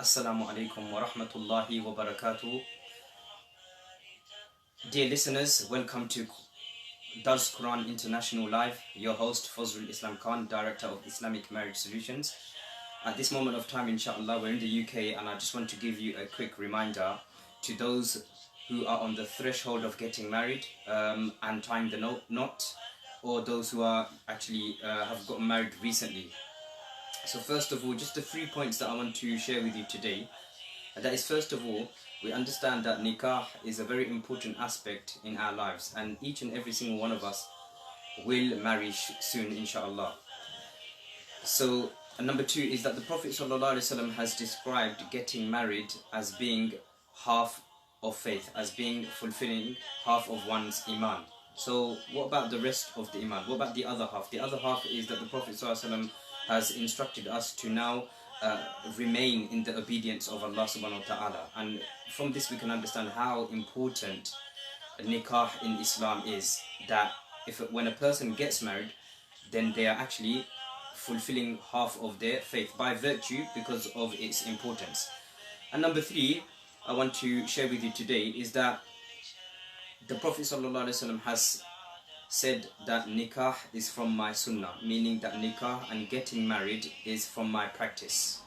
Assalamu alaikum wa rahmatullahi wa barakatuh. Dear listeners, welcome to Dars Quran International Live. Your host Fozrul Director of Islamic Marriage Solutions. At this moment of time, inshallah, we're in the UK, and I just want to give you a quick reminder to those who are on the threshold of getting married and tying the knot, or those who are actually have gotten married recently. So first of all, just the 3 points that I want to share with you today. And that is, first of all, we understand that nikah is a very important aspect in our lives, and each and every single one of us will marry soon, inshallah. So number two is that the Prophet ﷺ has described getting married as being half of faith, as being fulfilling half of one's iman. So what about the rest of the iman? What about the other half? The other half is that the Prophet ﷺ has instructed us to now remain in the obedience of Allah subhanahu wa ta'ala. And from this we can understand how important nikah in Islam is, that when a person gets married, then they are actually fulfilling half of their faith by virtue, because of its importance. And number three I want to share with you today is that the Prophet ﷺ has said that nikah is from my sunnah, meaning that nikah and getting married is from my practice.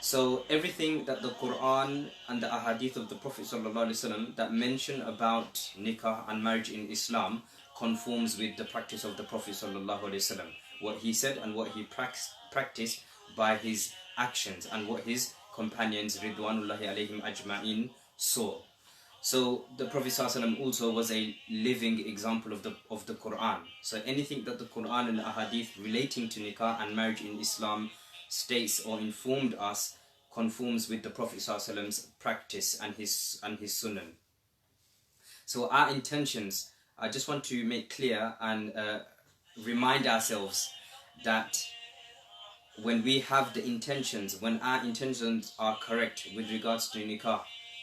So everything that the Quran and the ahadith of the Prophet ﷺ that mention about nikah and marriage in Islam conforms with the practice of the Prophet ﷺ, what he said and what he practiced by his actions, and what his companions Ridwanullahi alayhim ajma'in saw. So the Prophet ﷺ also was a living example of the Quran. So anything that the Quran and the ahadith relating to nikah and marriage in Islam states or informed us conforms with the Prophet ﷺ's practice and his sunnah. So our intentions, I just want to make clear and remind ourselves that when we have the intentions, when our intentions are correct with regards to nikah,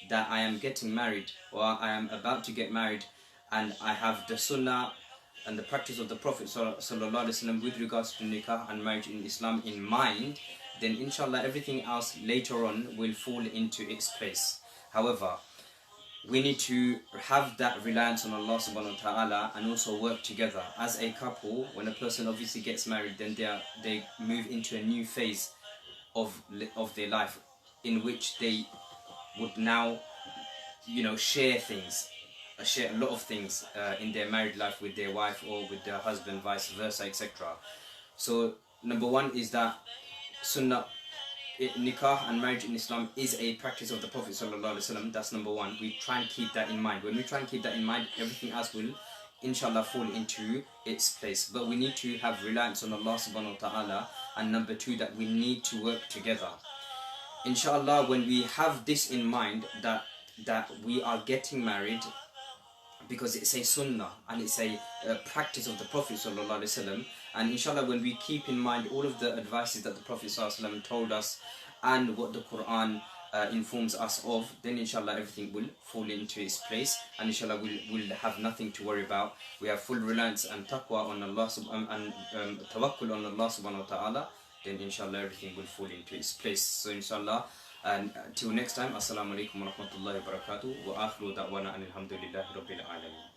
that I am getting married or I am about to get married, and I have the sunnah and the practice of the Prophet ﷺ with regards to nikah and marriage in Islam in mind, then inshallah everything else later on will fall into its place. However, we need to have that reliance on Allah subhanahu wa ta'ala and also work together. As a couple, when a person obviously gets married, then they move into a new phase of their life, in which they would now, share a lot of things in their married life with their wife or with their husband, vice versa, etc. So number one is that sunnah, nikah and marriage in Islam is a practice of the Prophet ﷺ. That's number one. We try and keep that in mind. When we try and keep that in mind, everything else will inshallah fall into its place. But we need to have reliance on Allah subhanahu wa ta'ala. And number two, that we need to work together. Inshallah, when we have this in mind, that we are getting married because it's a sunnah and it's a practice of the Prophet ﷺ, and inshallah when we keep in mind all of the advices that the Prophet ﷺ told us and what the Quran informs us of, then inshallah everything will fall into its place, and inshallah we'll have nothing to worry about. We have full reliance and taqwa on Allah and tawakkul on Allah subhanahu wa ta'ala, then inshallah everything will fall into its place. So inshallah, and till next time, assalamu alaikum wa rahmatullahi wa barakatuh, wa akhiru da'wana alhamdulillahi rabbil alamin.